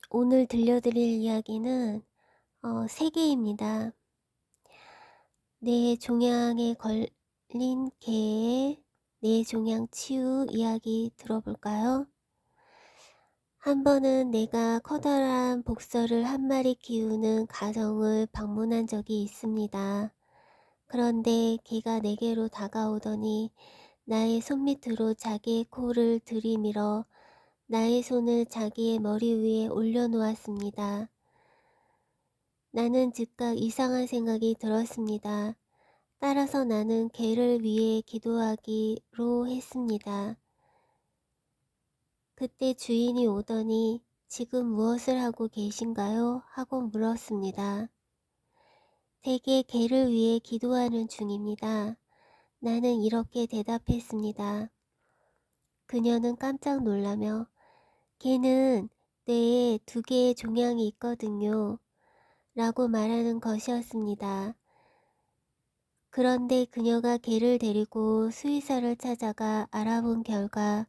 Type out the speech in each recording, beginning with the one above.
오늘 들려드릴 이야기는 세 개입니다. 내 종양에 걸린 개의 내 종양 치유 이야기 들어볼까요? 한 번은 내가 커다란 복서를 한 마리 키우는 가정을 방문한 적이 있습니다. 그런데 개가 내게로 다가오더니 나의 손밑으로 자기의 코를 들이밀어 나의 손을 자기의 머리 위에 올려놓았습니다. 나는 즉각 이상한 생각이 들었습니다. 따라서 나는 개를 위해 기도하기로 했습니다. 그때 주인이 오더니 지금 무엇을 하고 계신가요? 하고 물었습니다. 댁에 개를 위해 기도하는 중입니다. 나는 이렇게 대답했습니다. 그녀는 깜짝 놀라며 개는 뇌에 2개의 종양이 있거든요. 라고 말하는 것이었습니다. 그런데 그녀가 개를 데리고 수의사를 찾아가 알아본 결과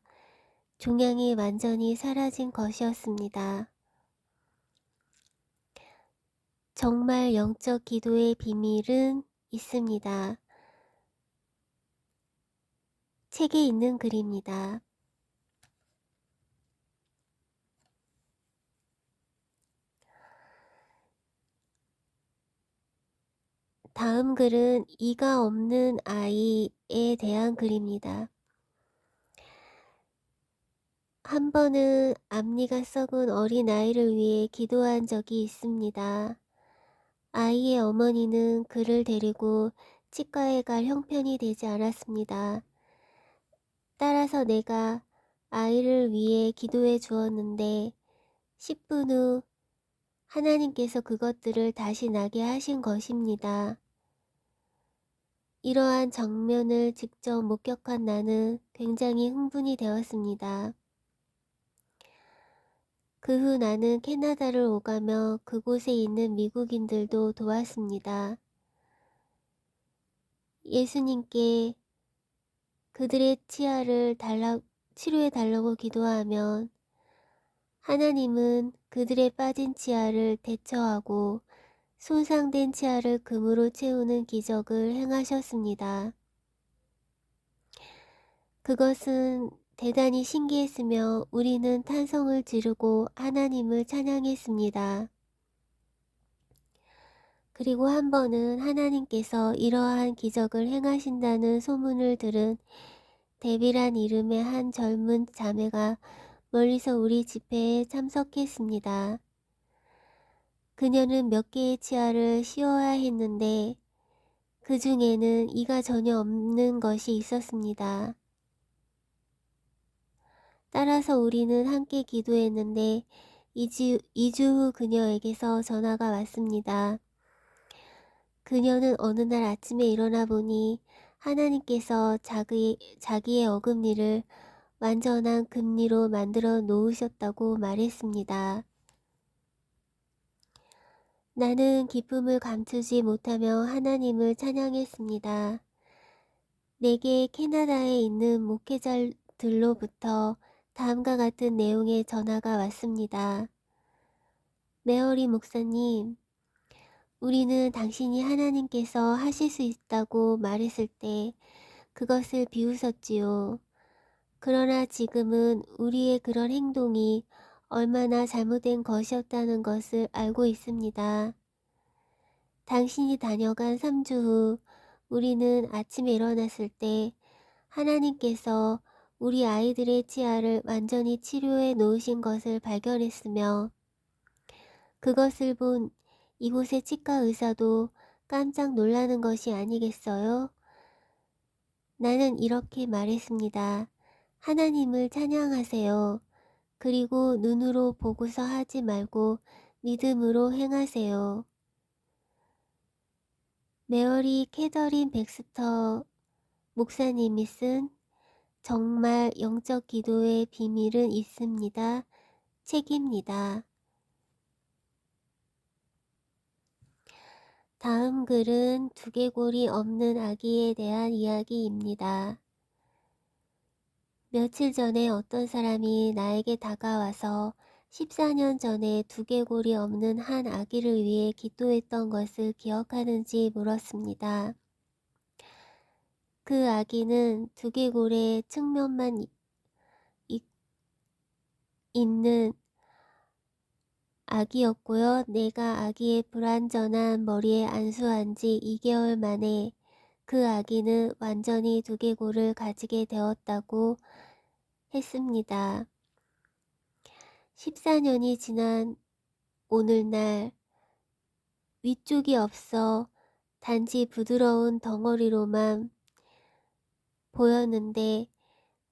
종양이 완전히 사라진 것이었습니다. 정말 영적 기도의 비밀은 있습니다. 책에 있는 글입니다. 다음 글은 이가 없는 아이에 대한 글입니다. 한 번은 앞니가 썩은 어린아이를 위해 기도한 적이 있습니다. 아이의 어머니는 그를 데리고 치과에 갈 형편이 되지 않았습니다. 따라서 내가 아이를 위해 기도해 주었는데 10분 후 하나님께서 그것들을 다시 나게 하신 것입니다. 이러한 장면을 직접 목격한 나는 굉장히 흥분이 되었습니다. 그 후 나는 캐나다를 오가며 그곳에 있는 미국인들도 도왔습니다. 예수님께 그들의 치료해 달라고 기도하면 하나님은 그들의 빠진 치아를 대처하고 손상된 치아를 금으로 채우는 기적을 행하셨습니다. 그것은 대단히 신기했으며 우리는 탄성을 지르고 하나님을 찬양했습니다. 그리고 한 번은 하나님께서 이러한 기적을 행하신다는 소문을 들은 데비란 이름의 한 젊은 자매가 멀리서 우리 집회에 참석했습니다. 그녀는 몇 개의 치아를 씌워야 했는데 그 중에는 이가 전혀 없는 것이 있었습니다. 따라서 우리는 함께 기도했는데 2주 후 그녀에게서 전화가 왔습니다. 그녀는 어느 날 아침에 일어나 보니 하나님께서 자기의 어금니를 완전한 금리로 만들어 놓으셨다고 말했습니다. 나는 기쁨을 감추지 못하며 하나님을 찬양했습니다. 내게 캐나다에 있는 목회자들로부터 다음과 같은 내용의 전화가 왔습니다. 메어리 목사님, 우리는 당신이 하나님께서 하실 수 있다고 말했을 때 그것을 비웃었지요. 그러나 지금은 우리의 그런 행동이 얼마나 잘못된 것이었다는 것을 알고 있습니다. 당신이 다녀간 3주 후 우리는 아침에 일어났을 때 하나님께서 우리 아이들의 치아를 완전히 치료해 놓으신 것을 발견했으며 그것을 본 이곳의 치과 의사도 깜짝 놀라는 것이 아니겠어요? 나는 이렇게 말했습니다. 하나님을 찬양하세요. 그리고 눈으로 보고서 하지 말고 믿음으로 행하세요. 메어리 캐더린 백스터 목사님이 쓴 정말 영적 기도의 비밀은 있습니다. 책입니다. 다음 글은 두개골이 없는 아기에 대한 이야기입니다. 며칠 전에 어떤 사람이 나에게 다가와서 14년 전에 두개골이 없는 한 아기를 위해 기도했던 것을 기억하는지 물었습니다. 그 아기는 두개골의 측면만 이- 있는 아기였고요. 내가 아기의 불완전한 머리에 안수한 지 2개월 만에 그 아기는 완전히 두개골을 가지게 되었다고 했습니다. 14년이 지난 오늘날 위쪽이 없어 단지 부드러운 덩어리로만 보였는데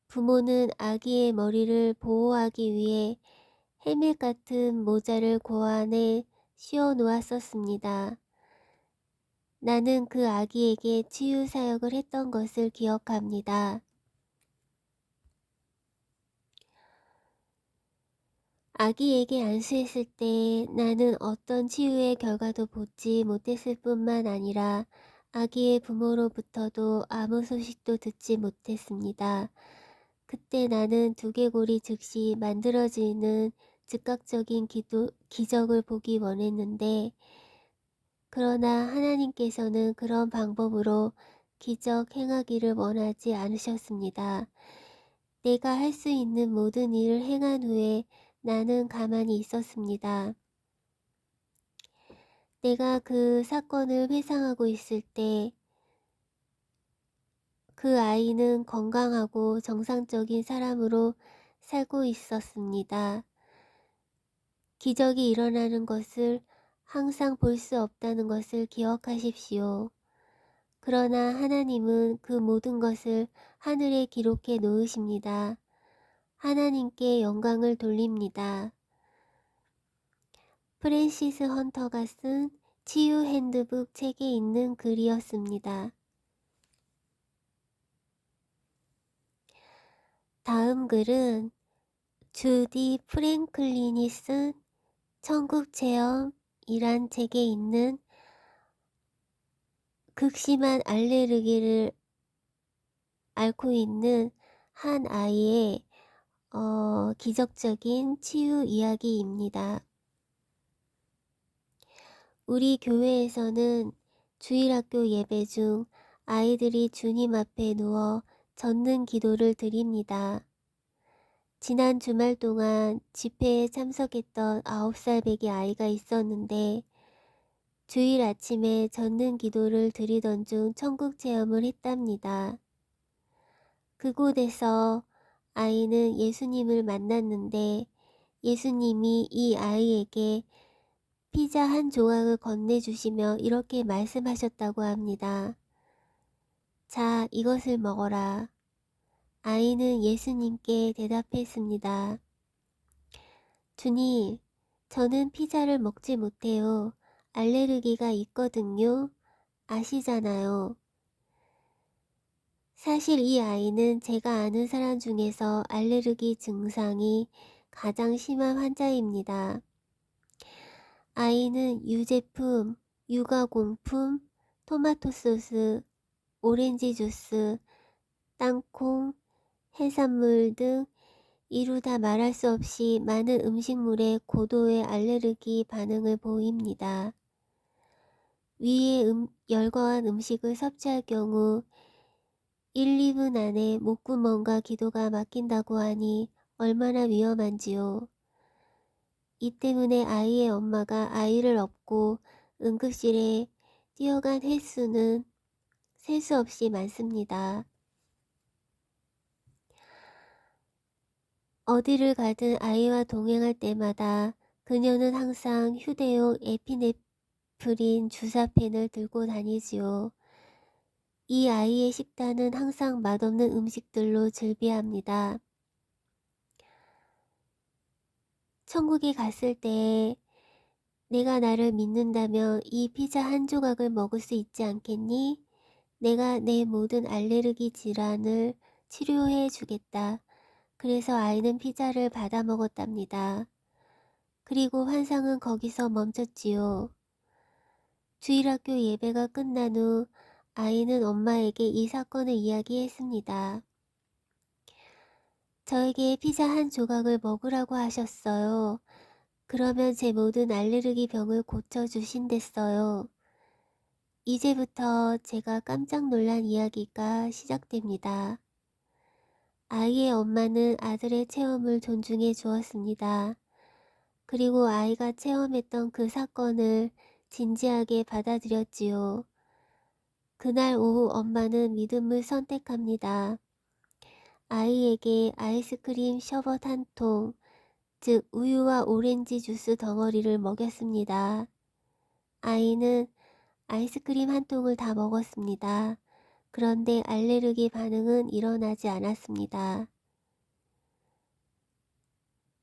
부모는 아기의 머리를 보호하기 위해 헬멧 같은 모자를 고안에 씌워 놓았었습니다. 나는 그 아기에게 치유 사역을 했던 것을 기억합니다. 아기에게 안수했을 때 나는 어떤 치유의 결과도 보지 못했을 뿐만 아니라 아기의 부모로부터도 아무 소식도 듣지 못했습니다. 그때 나는 두개골이 즉시 만들어지는 즉각적인 기적을 보기 원했는데, 그러나 하나님께서는 그런 방법으로 기적 행하기를 원하지 않으셨습니다. 내가 할 수 있는 모든 일을 행한 후에 나는 가만히 있었습니다. 내가 그 사건을 회상하고 있을 때 그 아이는 건강하고 정상적인 사람으로 살고 있었습니다. 기적이 일어나는 것을 항상 볼 수 없다는 것을 기억하십시오. 그러나 하나님은 그 모든 것을 하늘에 기록해 놓으십니다. 하나님께 영광을 돌립니다. 프랜시스 헌터가 쓴 치유 핸드북 책에 있는 글이었습니다. 다음 글은 주디 프랭클린이 쓴 천국체험이란 책에 있는 극심한 알레르기를 앓고 있는 한 아이의 기적적인 치유 이야기입니다. 우리 교회에서는 주일학교 예배 중 아이들이 주님 앞에 누워 젖는 기도를 드립니다. 지난 주말 동안 집회에 참석했던 9살 배기 아이가 있었는데 주일 아침에 젖는 기도를 드리던 중 천국 체험을 했답니다. 그곳에서 아이는 예수님을 만났는데 예수님이 이 아이에게 피자 한 조각을 건네주시며 이렇게 말씀하셨다고 합니다. 자, 이것을 먹어라. 아이는 예수님께 대답했습니다. 주님, 저는 피자를 먹지 못해요. 알레르기가 있거든요. 아시잖아요. 사실 이 아이는 제가 아는 사람 중에서 알레르기 증상이 가장 심한 환자입니다. 아이는 유제품, 유가공품, 토마토 소스, 오렌지 주스, 땅콩, 해산물 등 이루다 말할 수 없이 많은 음식물에 고도의 알레르기 반응을 보입니다. 위에 열거한 음식을 섭취할 경우 1, 2분 안에 목구멍과 기도가 막힌다고 하니 얼마나 위험한지요. 이 때문에 아이의 엄마가 아이를 업고 응급실에 뛰어간 횟수는 셀 수 없이 많습니다. 어디를 가든 아이와 동행할 때마다 그녀는 항상 휴대용 에피네프린 주사펜을 들고 다니지요. 이 아이의 식단은 항상 맛없는 음식들로 즐비합니다. 천국에 갔을 때 내가 나를 믿는다면 이 피자 한 조각을 먹을 수 있지 않겠니? 내가 내 모든 알레르기 질환을 치료해 주겠다. 그래서 아이는 피자를 받아 먹었답니다. 그리고 환상은 거기서 멈췄지요. 주일학교 예배가 끝난 후 아이는 엄마에게 이 사건을 이야기했습니다. 저에게 피자 한 조각을 먹으라고 하셨어요. 그러면 제 모든 알레르기 병을 고쳐주신댔어요. 이제부터 제가 깜짝 놀란 이야기가 시작됩니다. 아이의 엄마는 아들의 체험을 존중해 주었습니다. 그리고 아이가 체험했던 그 사건을 진지하게 받아들였지요. 그날 오후 엄마는 믿음을 선택합니다. 아이에게 아이스크림 셔벗 한 통, 즉 우유와 오렌지 주스 덩어리를 먹였습니다. 아이는 아이스크림 한 통을 다 먹었습니다. 그런데 알레르기 반응은 일어나지 않았습니다.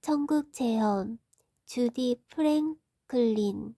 천국 체험, 주디 프랭클린.